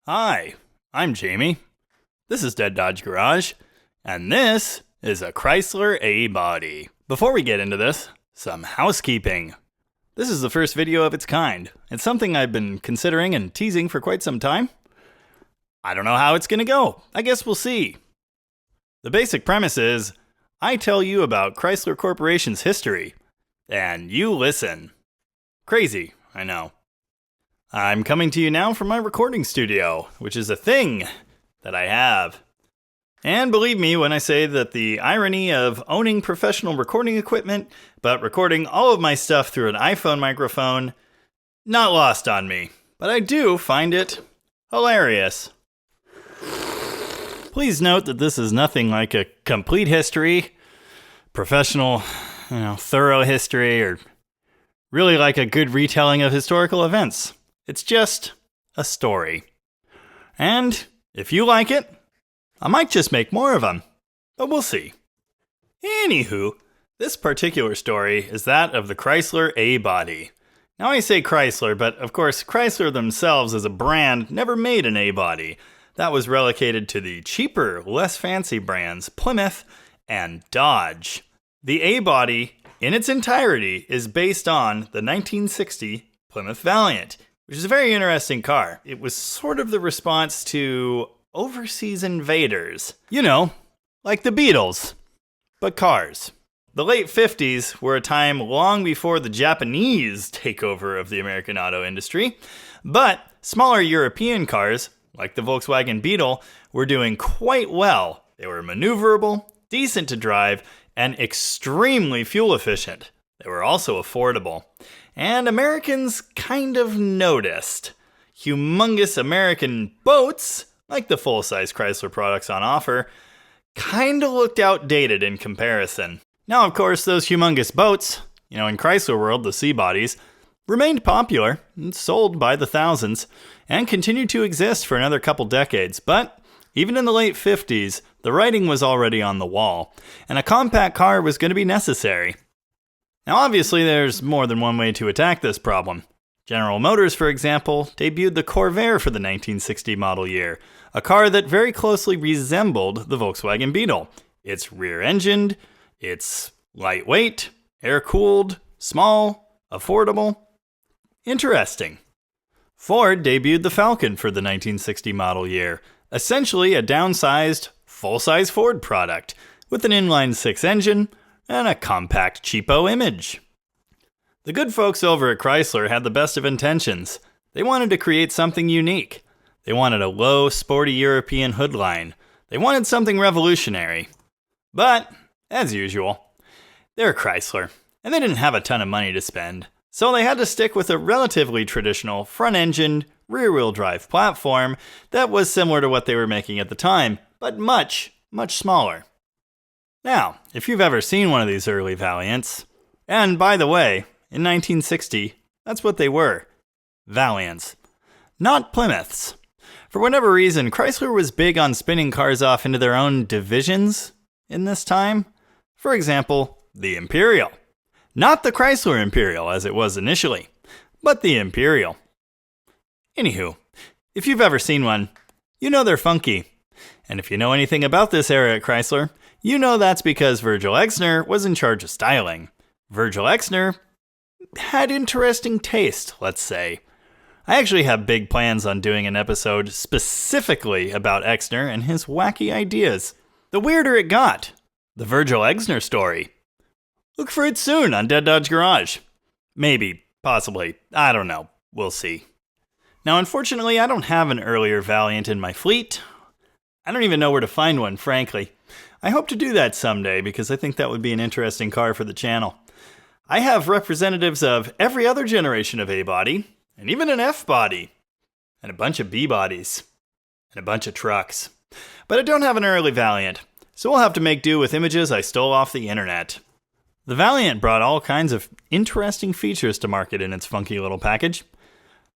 Hi, I'm Jamie. This is Dead Dodge Garage, and this is a Chrysler A-Body. Before we get into this, some housekeeping. This is the first video of its kind. It's something I've been considering and teasing for quite some time. I don't know how it's gonna go. I guess we'll see. The basic premise is, I tell you about Chrysler Corporation's history, and you listen. Crazy, I know. I'm coming to you now from my recording studio, which is a thing that I have. And believe me when I say that the irony of owning professional recording equipment, but recording all of my stuff through an iPhone microphone, not lost on me. But I do find it hilarious. Please note that this is nothing like a complete history, professional, thorough history, or really like a good retelling of historical events. It's just a story. And if you like it, I might just make more of them, but we'll see. Anywho, this particular story is that of the Chrysler A-Body. Now I say Chrysler, but of course Chrysler themselves as a brand never made an A-Body. That was relegated to the cheaper, less fancy brands Plymouth and Dodge. The A-Body, in its entirety, is based on the 1960 Plymouth Valiant, which is a very interesting car. It was sort of the response to overseas invaders. Like the Beatles, but cars. The late 50s were a time long before the Japanese takeover of the American auto industry, but smaller European cars, like the Volkswagen Beetle, were doing quite well. They were maneuverable, decent to drive, and extremely fuel efficient. They were also affordable. And Americans kind of noticed. Humongous American boats, like the full-size Chrysler products on offer, kind of looked outdated in comparison. Now, of course, those humongous boats, in Chrysler world, the C-bodies, remained popular and sold by the thousands and continued to exist for another couple decades. But even in the late 50s, the writing was already on the wall, and a compact car was going to be necessary. Now, obviously, there's more than one way to attack this problem. General Motors, for example, debuted the Corvair for the 1960 model year, a car that very closely resembled the Volkswagen Beetle. It's rear-engined, it's lightweight, air-cooled, small, affordable. Interesting. Ford debuted the Falcon for the 1960 model year, essentially a downsized, full-size Ford product, with an inline-six engine, and a compact cheapo image. The good folks over at Chrysler had the best of intentions. They wanted to create something unique. They wanted a low, sporty European hoodline. They wanted something revolutionary. But, as usual, they're Chrysler, and they didn't have a ton of money to spend. So they had to stick with a relatively traditional front-engined, rear-wheel drive platform that was similar to what they were making at the time, but much, much smaller. Now, if you've ever seen one of these early Valiants, and by the way, in 1960, that's what they were, Valiants, not Plymouths. For whatever reason, Chrysler was big on spinning cars off into their own divisions in this time. For example, the Imperial. Not the Chrysler Imperial as it was initially, but the Imperial. Anywho, if you've ever seen one, you know they're funky. And if you know anything about this era at Chrysler, you know that's because Virgil Exner was in charge of styling. Virgil Exner had interesting taste, let's say. I actually have big plans on doing an episode specifically about Exner and his wacky ideas. The weirder it got, the Virgil Exner story. Look for it soon on Dead Dodge Garage. Maybe, possibly, I don't know, we'll see. Now, unfortunately, I don't have an earlier Valiant in my fleet. I don't even know where to find one, frankly. I hope to do that someday because I think that would be an interesting car for the channel. I have representatives of every other generation of A-body, and even an F-body, and a bunch of B-bodies, and a bunch of trucks. But I don't have an early Valiant, so we'll have to make do with images I stole off the internet. The Valiant brought all kinds of interesting features to market in its funky little package.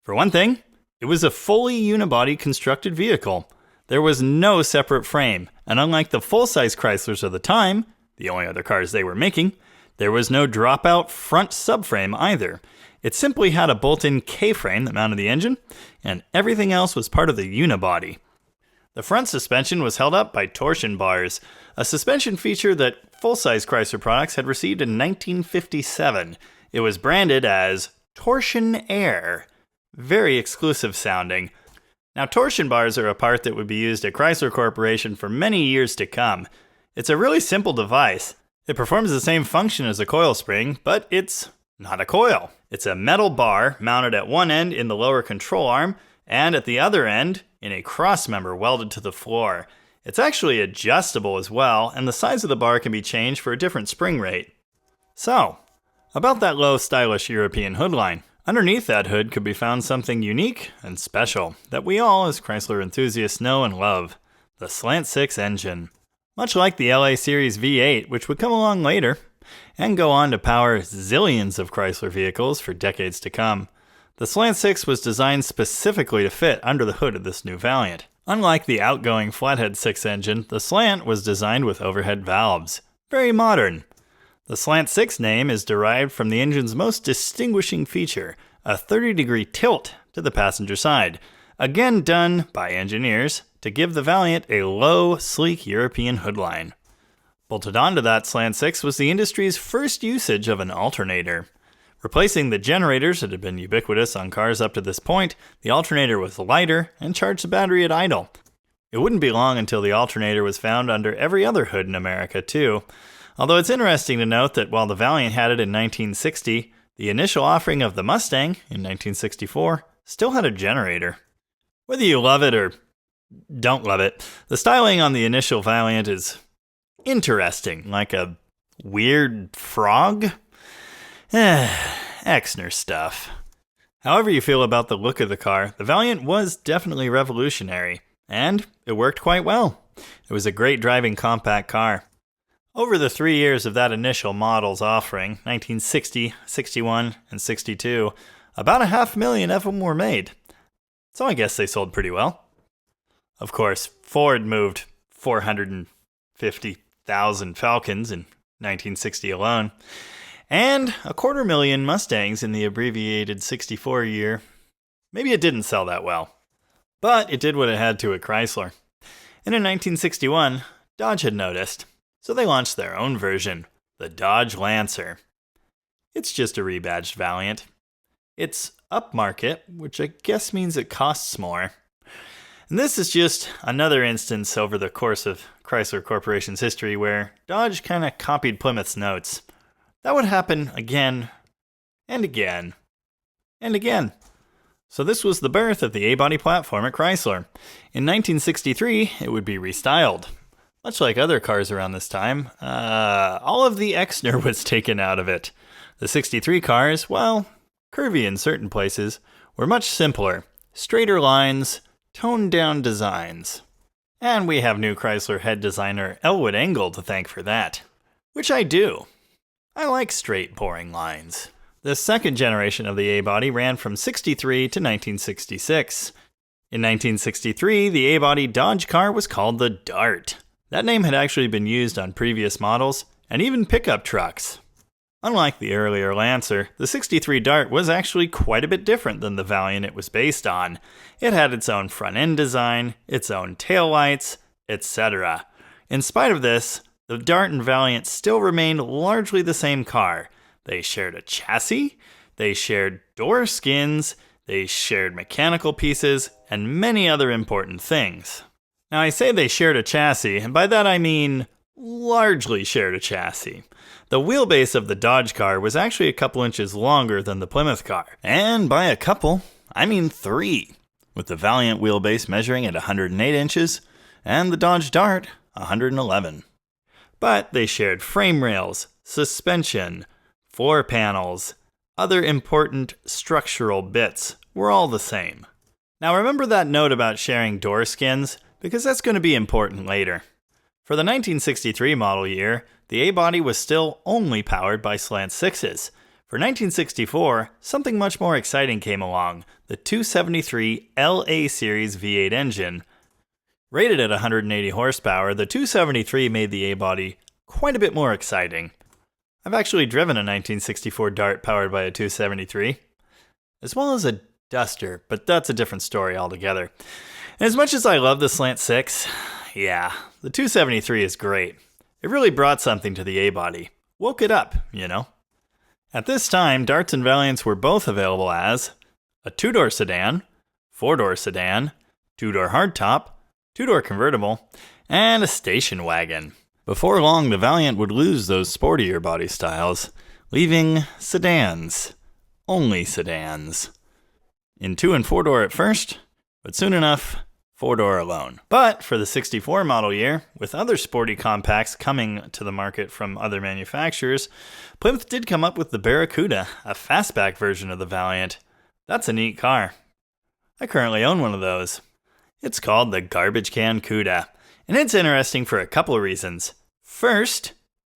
For one thing, it was a fully unibody constructed vehicle. There was no separate frame, and unlike the full-size Chryslers of the time, the only other cars they were making, there was no drop-out front subframe either. It simply had a bolt-in K-frame that mounted the engine, and everything else was part of the unibody. The front suspension was held up by torsion bars, a suspension feature that full-size Chrysler products had received in 1957. It was branded as Torsion Air. Very exclusive sounding. Now, torsion bars are a part that would be used at Chrysler Corporation for many years to come. It's a really simple device. It performs the same function as a coil spring, but it's not a coil. It's a metal bar mounted at one end in the lower control arm, and at the other end in a crossmember welded to the floor. It's actually adjustable as well, and the size of the bar can be changed for a different spring rate. So, about that low, stylish European hoodline. Underneath that hood could be found something unique and special that we all as Chrysler enthusiasts know and love, the Slant 6 engine. Much like the LA Series V8, which would come along later, and go on to power zillions of Chrysler vehicles for decades to come, the Slant 6 was designed specifically to fit under the hood of this new Valiant. Unlike the outgoing flathead 6 engine, the Slant was designed with overhead valves. Very modern. The Slant 6 name is derived from the engine's most distinguishing feature, a 30-degree tilt to the passenger side, again done by engineers to give the Valiant a low, sleek European hoodline. Bolted onto that Slant 6 was the industry's first usage of an alternator. Replacing the generators that had been ubiquitous on cars up to this point, the alternator was lighter and charged the battery at idle. It wouldn't be long until the alternator was found under every other hood in America, too. Although it's interesting to note that while the Valiant had it in 1960, the initial offering of the Mustang in 1964 still had a generator. Whether you love it or don't love it, the styling on the initial Valiant is interesting, like a weird frog. Exner stuff. However you feel about the look of the car, the Valiant was definitely revolutionary, and it worked quite well. It was a great driving compact car. Over the 3 years of that initial model's offering, 1960, 61, and 62, about 500,000 of them were made. So I guess they sold pretty well. Of course, Ford moved 450,000 Falcons in 1960 alone, and 250,000 Mustangs in the abbreviated 64 year. Maybe it didn't sell that well, but it did what it had to at Chrysler. And in 1961, Dodge had noticed, so they launched their own version, the Dodge Lancer. It's just a rebadged Valiant. It's upmarket, which I guess means it costs more. And this is just another instance over the course of Chrysler Corporation's history where Dodge kind of copied Plymouth's notes. That would happen again, and again, and again. So this was the birth of the A-body platform at Chrysler. In 1963, it would be restyled. Much like other cars around this time, all of the Exner was taken out of it. The 63 cars, well, curvy in certain places, were much simpler, straighter lines, toned-down designs. And we have new Chrysler head designer Elwood Engel to thank for that. Which I do. I like straight, boring lines. The second generation of the A-body ran from 63 to 1966. In 1963, the A-body Dodge car was called the Dart. That name had actually been used on previous models, and even pickup trucks. Unlike the earlier Lancer, the 63 Dart was actually quite a bit different than the Valiant it was based on. It had its own front-end design, its own taillights, etc. In spite of this, the Dart and Valiant still remained largely the same car. They shared a chassis, they shared door skins, they shared mechanical pieces, and many other important things. Now I say they shared a chassis, and by that I mean largely shared a chassis. The wheelbase of the Dodge car was actually a couple inches longer than the Plymouth car. And by a couple, I mean 3, with the Valiant wheelbase measuring at 108 inches, and the Dodge Dart 111. But they shared frame rails, suspension, floor panels, other important structural bits were all the same. Now remember that note about sharing door skins, because that's going to be important later. For the 1963 model year, the A-body was still only powered by Slant 6s. For 1964, something much more exciting came along, the 273 LA Series V8 engine. Rated at 180 horsepower, the 273 made the A-body quite a bit more exciting. I've actually driven a 1964 Dart powered by a 273. as well as a Duster, but that's a different story altogether. And as much as I love the Slant 6, yeah, the 273 is great. It really brought something to the A-body. Woke it up, you know? At this time, Darts and Valiants were both available as a 2-door sedan, 4-door sedan, 2-door hardtop, 2-door convertible, and a station wagon. Before long, the Valiant would lose those sportier body styles, leaving sedans. Only sedans. In 2- and 4-door at first, but soon enough, 4-door alone. But for the 64 model year, with other sporty compacts coming to the market from other manufacturers, Plymouth did come up with the Barracuda, a fastback version of the Valiant. That's a neat car. I currently own one of those. It's called the Garbage Can Cuda, and it's interesting for a couple of reasons. First,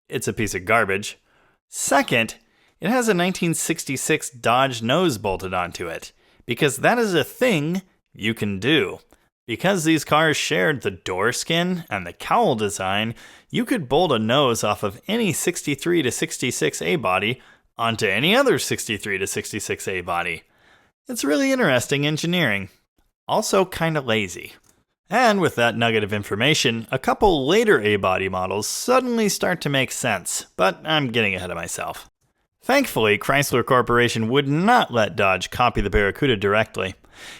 it's a piece of garbage. Second, it has a 1966 Dodge nose bolted onto it, because that is a thing you can do. Because these cars shared the door skin and the cowl design, you could bolt a nose off of any 63 to 66 A-body onto any other 63 to 66 A-body. It's really interesting engineering. Also kinda lazy. And with that nugget of information, a couple later A-body models suddenly start to make sense, but I'm getting ahead of myself. Thankfully, Chrysler Corporation would not let Dodge copy the Barracuda directly,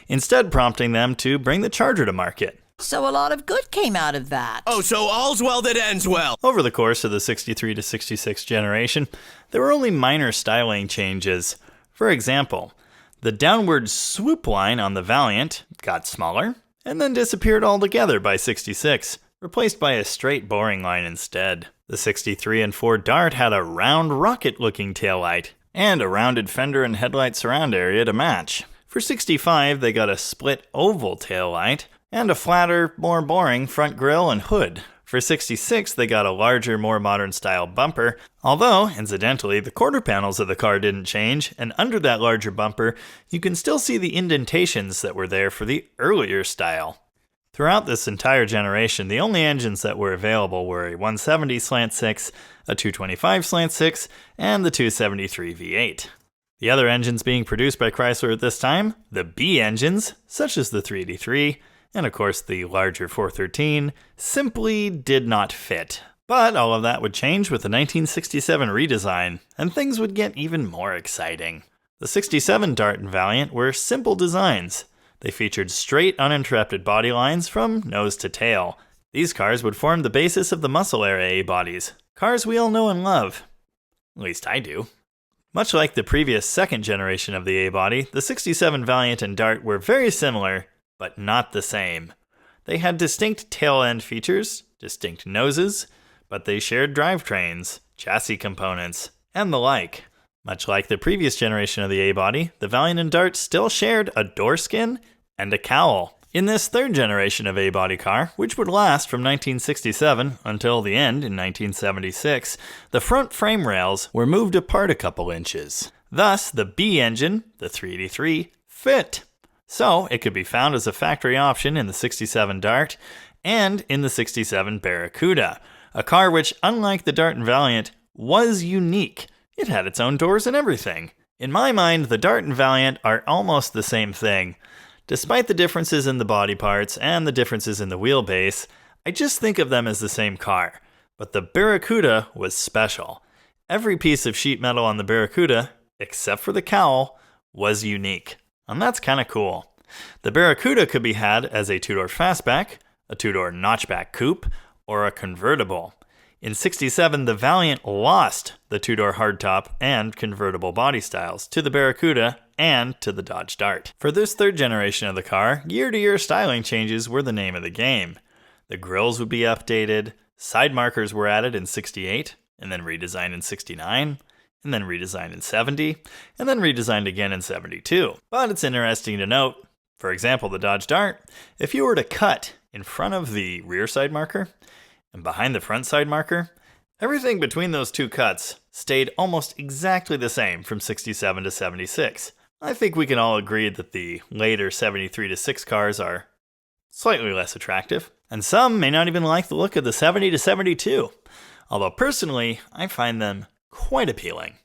instead prompting them to bring the Charger to market. So a lot of good came out of that. Oh, so all's well that ends well. Over the course of the 63 to 66 generation, there were only minor styling changes. For example, the downward swoop line on the Valiant got smaller and then disappeared altogether by 66, replaced by a straight boring line instead. The 63 and 4 Dart had a round rocket-looking taillight and a rounded fender and headlight surround area to match. For 65, they got a split oval taillight and a flatter, more boring front grille and hood. For 66, they got a larger, more modern style bumper, although, incidentally, the quarter panels of the car didn't change, and under that larger bumper, you can still see the indentations that were there for the earlier style. Throughout this entire generation, the only engines that were available were a 170 Slant 6, a 225 Slant 6, and the 273 V8. The other engines being produced by Chrysler at this time, the B engines, such as the 383, and of course the larger 413, simply did not fit. But all of that would change with the 1967 redesign, and things would get even more exciting. The 67 Dart and Valiant were simple designs. They featured straight, uninterrupted body lines from nose to tail. These cars would form the basis of the muscle-era A-bodies, cars we all know and love. At least I do. Much like the previous second generation of the A-body, the 67 Valiant and Dart were very similar, but not the same. They had distinct tail-end features, distinct noses, but they shared drivetrains, chassis components, and the like. Much like the previous generation of the A-body, the Valiant and Dart still shared a door skin and a cowl. In this third generation of A-body car, which would last from 1967 until the end in 1976, the front frame rails were moved apart a couple inches. Thus, the B engine, the 383, fit. So, it could be found as a factory option in the 67 Dart and in the 67 Barracuda, a car which, unlike the Dart and Valiant, was unique. It had its own doors and everything. In my mind, the Dart and Valiant are almost the same thing. Despite the differences in the body parts and the differences in the wheelbase, I just think of them as the same car. But the Barracuda was special. Every piece of sheet metal on the Barracuda, except for the cowl, was unique. And that's kinda cool. The Barracuda could be had as a 2-door fastback, a 2-door notchback coupe, or a convertible. In 67, the Valiant lost the 2-door hardtop and convertible body styles to the Barracuda and to the Dodge Dart. For this third generation of the car, year-to-year styling changes were the name of the game. The grills would be updated, side markers were added in 68, and then redesigned in 69, and then redesigned in 70, and then redesigned again in 72. But it's interesting to note, for example, the Dodge Dart, if you were to cut in front of the rear side marker and behind the front side marker, everything between those two cuts stayed almost exactly the same from 67 to 76. I think we can all agree that the later 73 to 6 cars are slightly less attractive, and some may not even like the look of the 70 to 72, although personally, I find them quite appealing.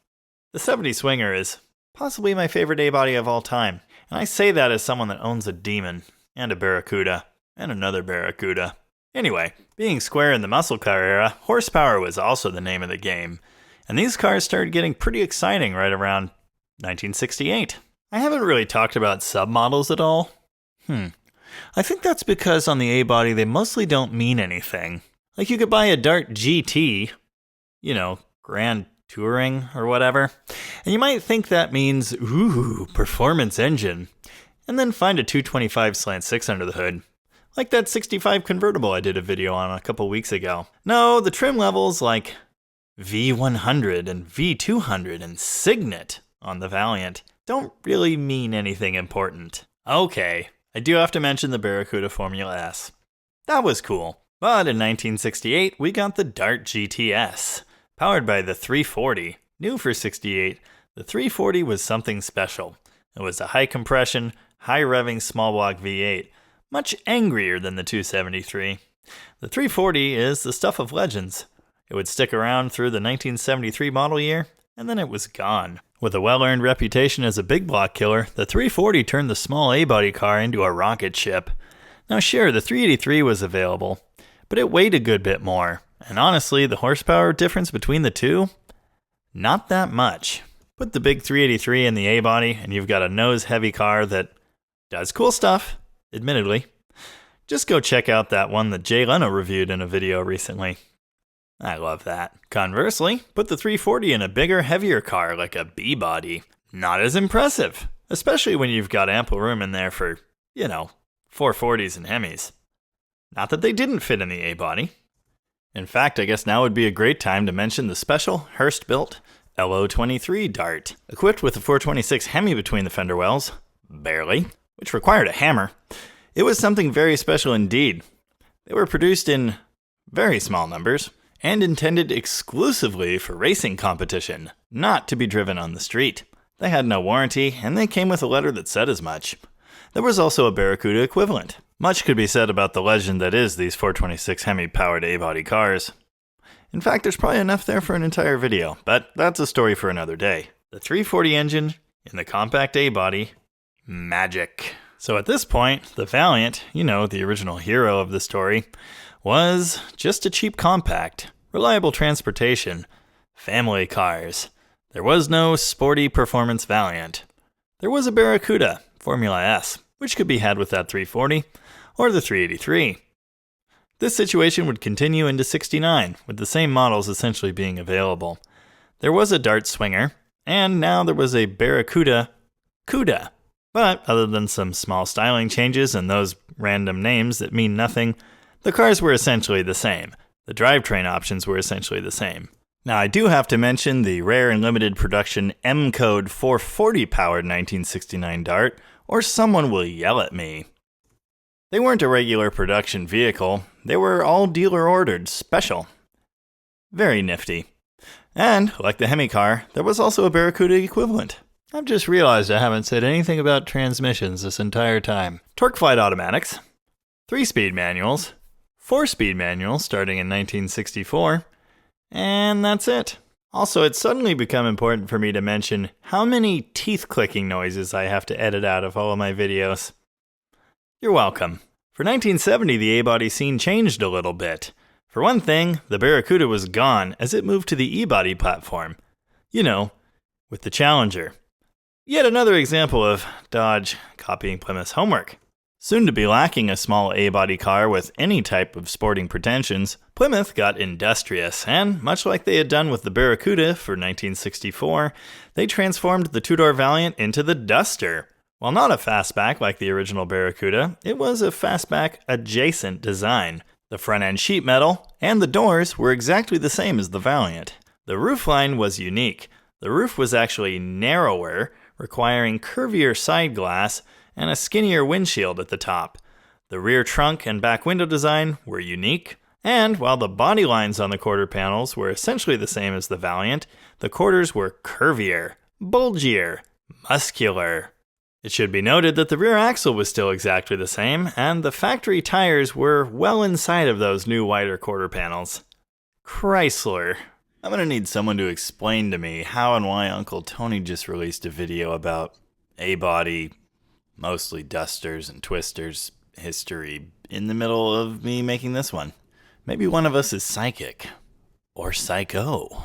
The 70 Swinger is Possibly my favorite A-body of all time. And I say that as someone that owns a Demon, and a Barracuda, and another Barracuda. Anyway, being square in the muscle car era, horsepower was also the name of the game. And these cars started getting pretty exciting right around 1968. I haven't really talked about submodels at all. I think that's because on the A-body they mostly don't mean anything. Like you could buy a Dart GT, Grand Touring or whatever, and you might think that means, ooh, performance engine, and then find a 225/6 under the hood. Like that 65 convertible I did a video on a couple weeks ago. No, the trim levels like V100 and V200 and Signet on the Valiant don't really mean anything important. Okay, I do have to mention the Barracuda Formula S. That was cool. But in 1968, we got the Dart GTS, powered by the 340. New for 68, the 340 was something special. It was a high compression, high revving small block V8, much angrier than the 273. The 340 is the stuff of legends. It would stick around through the 1973 model year, and then it was gone. With a well-earned reputation as a big block killer, the 340 turned the small A-body car into a rocket ship. Now sure, the 383 was available, but it weighed a good bit more. And honestly, the horsepower difference between the two? Not that much. Put the big 383 in the A-body, and you've got a nose-heavy car that does cool stuff, admittedly. Just go check out that one that Jay Leno reviewed in a video recently. I love that. Conversely, put the 340 in a bigger, heavier car like a B-body. Not as impressive, especially when you've got ample room in there for, 440s and Hemis. Not that they didn't fit in the A-body. In fact, I guess now would be a great time to mention the special Hurst-built LO23 Dart, equipped with a 426 Hemi between the fender wells, barely, which required a hammer. It was something very special indeed. They were produced in very small numbers, and intended exclusively for racing competition, not to be driven on the street. They had no warranty, and they came with a letter that said as much. There was also a Barracuda equivalent. Much could be said about the legend that is these 426 Hemi-powered A-body cars. In fact, there's probably enough there for an entire video, but that's a story for another day. The 340 engine in the compact A-body, magic. So at this point, the Valiant, the original hero of the story, was just a cheap compact, reliable transportation, family cars. There was no sporty performance Valiant. There was a Barracuda, Formula S, which could be had with that 340 or the 383. This situation would continue into '69, with the same models essentially being available. There was a Dart Swinger, and now there was a Barracuda Cuda. But other than some small styling changes and those random names that mean nothing, the cars were essentially the same. The drivetrain options were essentially the same. Now I do have to mention the rare and limited production M-Code 440 powered 1969 Dart, or someone will yell at me. They weren't a regular production vehicle, they were all dealer ordered, special. Very nifty. And, like the Hemi car, there was also a Barracuda equivalent. I've just realized I haven't said anything about transmissions this entire time. Torque Flight automatics, 3-speed manuals, 4-speed manuals starting in 1964, and that's it. Also, it's suddenly become important for me to mention how many teeth-clicking noises I have to edit out of all of my videos. You're welcome. For 1970, the A-body scene changed a little bit. For one thing, the Barracuda was gone as it moved to the E-body platform. With the Challenger. Yet another example of Dodge copying Plymouth's homework. Soon to be lacking a small A-body car with any type of sporting pretensions, Plymouth got industrious, and much like they had done with the Barracuda for 1964, they transformed the two-door Valiant into the Duster. While not a fastback like the original Barracuda, it was a fastback-adjacent design. The front-end sheet metal and the doors were exactly the same as the Valiant. The roofline was unique. The roof was actually narrower, requiring curvier side glass and a skinnier windshield at the top. The rear trunk and back window design were unique, and while the body lines on the quarter panels were essentially the same as the Valiant, the quarters were curvier, bulgier, muscular. It should be noted that the rear axle was still exactly the same, and the factory tires were well inside of those new wider quarter panels. Chrysler. I'm gonna need someone to explain to me how and why Uncle Tony just released a video about A-body, mostly dusters and twisters, history in the middle of me making this one. Maybe one of us is psychic. Or psycho.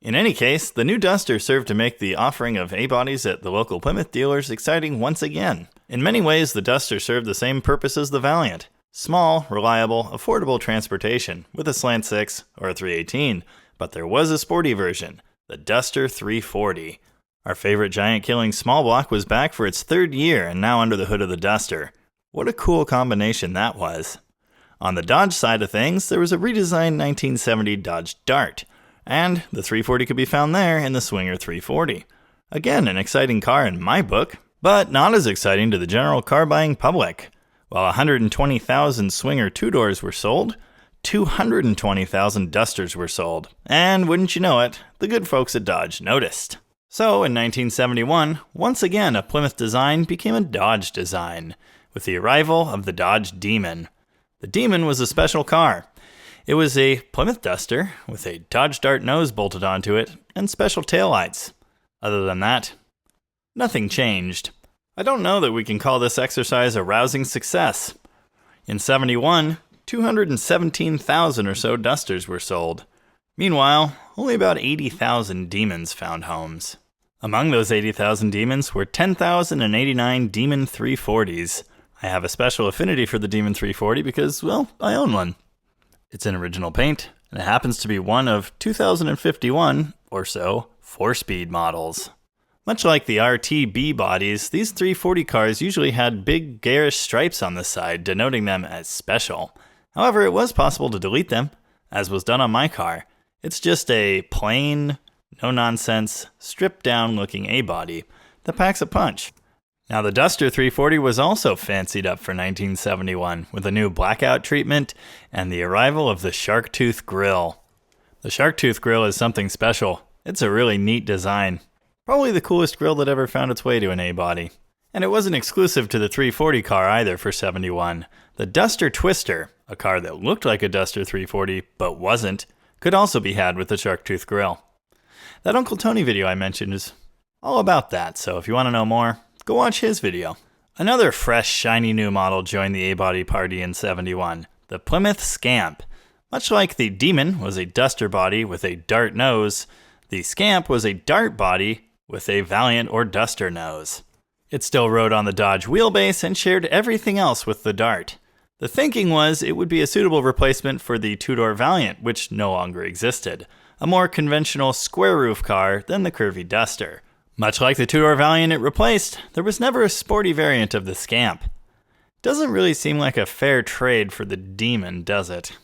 In any case, the new Duster served to make the offering of A-bodies at the local Plymouth dealers exciting once again. In many ways, the Duster served the same purpose as the Valiant. Small, reliable, affordable transportation with a slant 6 or a 318. But there was a sporty version, the Duster 340. Our favorite giant-killing small block was back for its third year and now under the hood of the Duster. What a cool combination that was. On the Dodge side of things, there was a redesigned 1970 Dodge Dart, and the 340 could be found there in the Swinger 340. Again, an exciting car in my book, but not as exciting to the general car-buying public. While 120,000 Swinger two-doors were sold, 220,000 Dusters were sold. And wouldn't you know it, the good folks at Dodge noticed. So in 1971, once again a Plymouth design became a Dodge design, with the arrival of the Dodge Demon. The Demon was a special car. It was a Plymouth Duster with a Dodge Dart nose bolted onto it and special taillights. Other than that, nothing changed. I don't know that we can call this exercise a rousing success. In 71, 217,000 or so Dusters were sold. Meanwhile, only about 80,000 Demons found homes. Among those 80,000 Demons were 10,089 Demon 340s. I have a special affinity for the Demon 340 because, well, I own one. It's in original paint, and it happens to be one of 2,051 or so 4-speed models. Much like the RTB bodies, these 340 cars usually had big garish stripes on the side, denoting them as special. However, it was possible to delete them, as was done on my car. It's just a plain, no-nonsense, stripped-down looking A-body that packs a punch. Now, the Duster 340 was also fancied up for 1971 with a new blackout treatment and the arrival of the Shark Tooth Grille. The Shark Tooth Grille is something special. It's a really neat design. Probably the coolest grille that ever found its way to an A-body. And it wasn't exclusive to the 340 car either for 71. The Duster Twister, a car that looked like a Duster 340 but wasn't, could also be had with the Shark Tooth Grille. That Uncle Tony video I mentioned is all about that, so if you want to know more, go watch his video. Another fresh, shiny new model joined the A-body party in 71, the Plymouth Scamp. Much like the Demon was a Duster body with a Dart nose, the Scamp was a Dart body with a Valiant or Duster nose. It still rode on the Dodge wheelbase and shared everything else with the Dart. The thinking was it would be a suitable replacement for the two-door Valiant, which no longer existed, a more conventional square roof car than the curvy Duster. Much like the two-door Valiant it replaced, there was never a sporty variant of the Scamp. Doesn't really seem like a fair trade for the Demon, does it?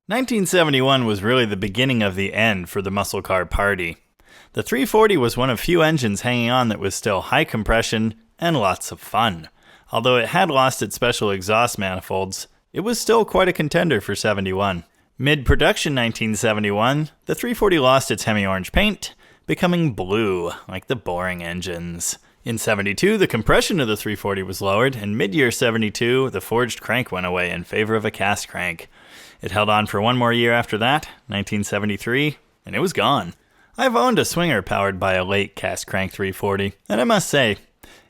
1971 was really the beginning of the end for the muscle car party. The 340 was one of few engines hanging on that was still high compression and lots of fun. Although it had lost its special exhaust manifolds, it was still quite a contender for 71. Mid-production 1971, the 340 lost its hemi-orange paint, becoming blue, like the boring engines. In 72, the compression of the 340 was lowered, and mid-year 72, the forged crank went away in favor of a cast crank. It held on for one more year after that, 1973, and it was gone. I've owned a Swinger powered by a late cast crank 340, and I must say,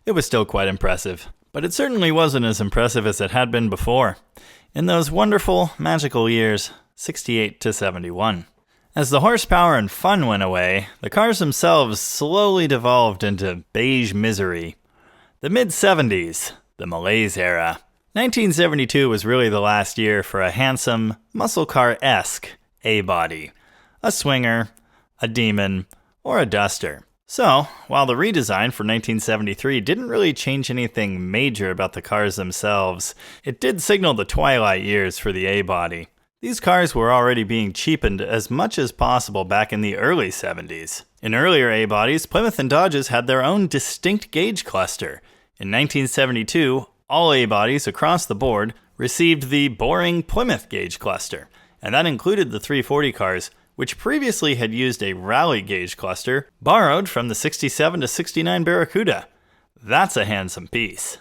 it was still quite impressive. But it certainly wasn't as impressive as it had been before, in those wonderful, magical years, 68 to 71. As the horsepower and fun went away, the cars themselves slowly devolved into beige misery. The mid-70s, the malaise era. 1972 was really the last year for a handsome, muscle car-esque A-body. A Swinger, a Demon, or a Duster. So, while the redesign for 1973 didn't really change anything major about the cars themselves, it did signal the twilight years for the A-body. These cars were already being cheapened as much as possible back in the early 70s. In earlier A-bodies, Plymouth and Dodges had their own distinct gauge cluster. In 1972, all A-bodies across the board received the boring Plymouth gauge cluster, and that included the 340 cars, which previously had used a rally gauge cluster borrowed from the 67 to 69 Barracuda. That's a handsome piece.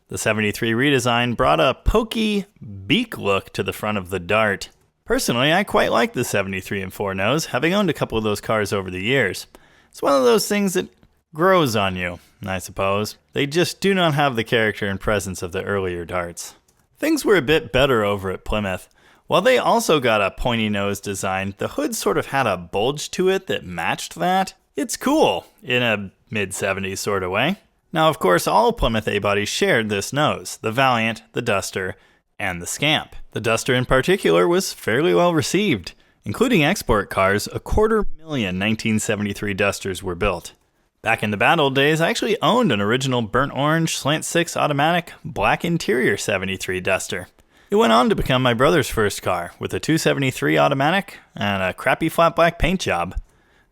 The 73 redesign brought a pokey beak look to the front of the Dart. Personally, I quite like the 73 and 4 nose, having owned a couple of those cars over the years. It's one of those things that grows on you, I suppose. They just do not have the character and presence of the earlier darts. Things were a bit better over at Plymouth. While they also got a pointy nose design, the hood sort of had a bulge to it that matched that. It's cool, in a mid-70s sort of way. Now, of course, all Plymouth A-bodies shared this nose, the Valiant, the Duster, and the Scamp. The Duster in particular was fairly well received. Including export cars, 250,000 1973 Dusters were built. Back in the bad old days, I actually owned an original burnt orange slant 6 automatic black interior 73 Duster. It went on to become my brother's first car, with a 273 automatic and a crappy flat black paint job.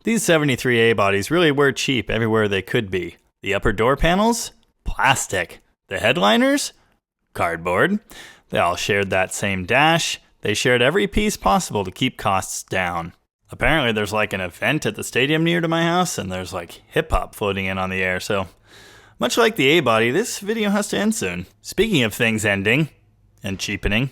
These 73 A-bodies really were cheap everywhere they could be. The upper door panels? Plastic. The headliners? Cardboard. They all shared that same dash. They shared every piece possible to keep costs down. Apparently there's like an event at the stadium near to my house, and there's like hip-hop floating in on the air, so much like the A-body, this video has to end soon. Speaking of things ending and cheapening,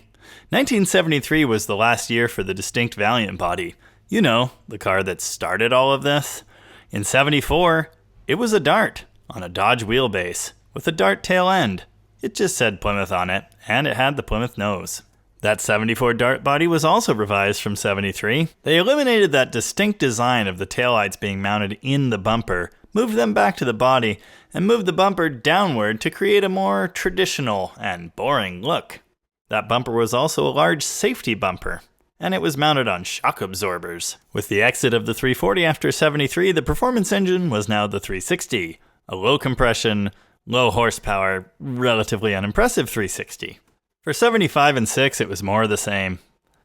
1973 was the last year for the distinct Valiant body. You know, the car that started all of this. In 74, it was a Dart on a Dodge wheelbase with a Dart tail end. It just said Plymouth on it, and it had the Plymouth nose. That 74 Dart body was also revised from 73. They eliminated that distinct design of the taillights being mounted in the bumper, moved them back to the body, and moved the bumper downward to create a more traditional and boring look. That bumper was also a large safety bumper, and it was mounted on shock absorbers. With the exit of the 340 after 73, the performance engine was now the 360, a low compression, low horsepower, relatively unimpressive 360. For 75 and 6, it was more of the same.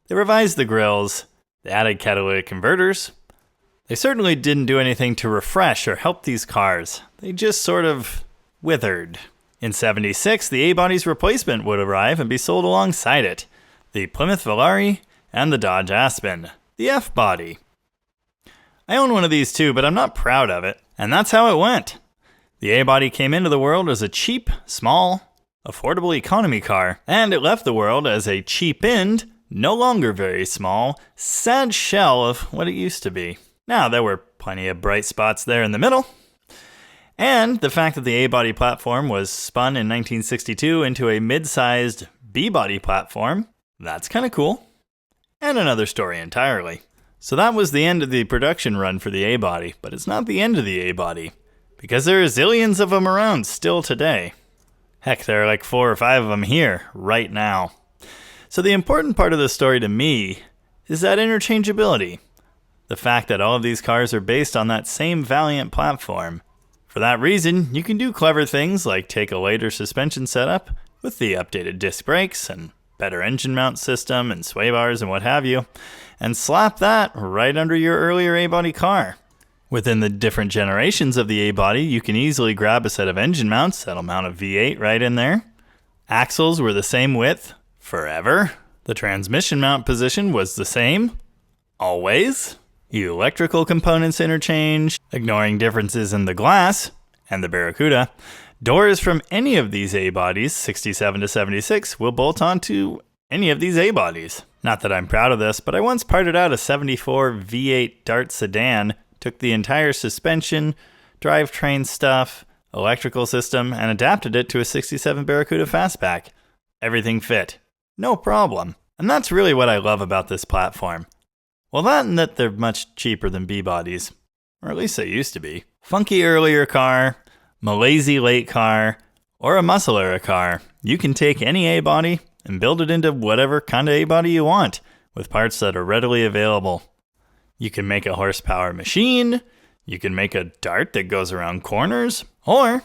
They revised the grills, they added catalytic converters. They certainly didn't do anything to refresh or help these cars. They just sort of withered. In 76, the A-body's replacement would arrive and be sold alongside it. The Plymouth Valari and the Dodge Aspen, the F-body. I own one of these too, but I'm not proud of it. And that's how it went. The A-body came into the world as a cheap, small, affordable economy car, and it left the world as a cheap-end, no longer very small, sad shell of what it used to be. Now, there were plenty of bright spots there in the middle, and the fact that the A-body platform was spun in 1962 into a mid-sized B-body platform, that's kind of cool. And another story entirely. So that was the end of the production run for the A-body, but it's not the end of the A-body, because there are zillions of them around still today. Heck, there are like 4 or 5 of them here, right now. So the important part of the story to me is that interchangeability. The fact that all of these cars are based on that same Valiant platform. For that reason, you can do clever things like take a later suspension setup with the updated disc brakes and better engine mount system and sway bars and what have you, and slap that right under your earlier A-body car. Within the different generations of the A-body, you can easily grab a set of engine mounts that'll mount a V8 right in there. Axles were the same width forever. The transmission mount position was the same always. Electrical components interchange, ignoring differences in the glass and the Barracuda. Doors from any of these A-bodies, 67 to 76, will bolt onto any of these A-bodies. Not that I'm proud of this, but I once parted out a 74 V8 Dart sedan, took the entire suspension, drivetrain stuff, electrical system, and adapted it to a 67 Barracuda fastback. Everything fit. No problem. And that's really what I love about this platform. Well, that and that they're much cheaper than B-bodies. Or at least they used to be. Funky earlier car, Malazy late car, or a muscle era car. You can take any A-body and build it into whatever kind of A-body you want, with parts that are readily available. You can make a horsepower machine, you can make a Dart that goes around corners, or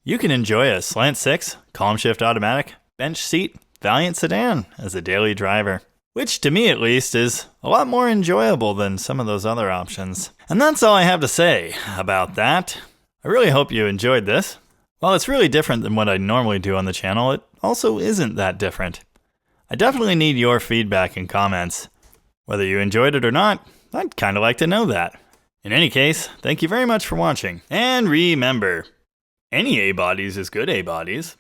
you can enjoy a slant 6, column shift automatic, bench seat, Valiant sedan as a daily driver. Which, to me at least, is a lot more enjoyable than some of those other options. And that's all I have to say about that. I really hope you enjoyed this. While it's really different than what I normally do on the channel, it also isn't that different. I definitely need your feedback and comments. Whether you enjoyed it or not, I'd kind of like to know that. In any case, thank you very much for watching. And remember, any A-bodies is good A-bodies.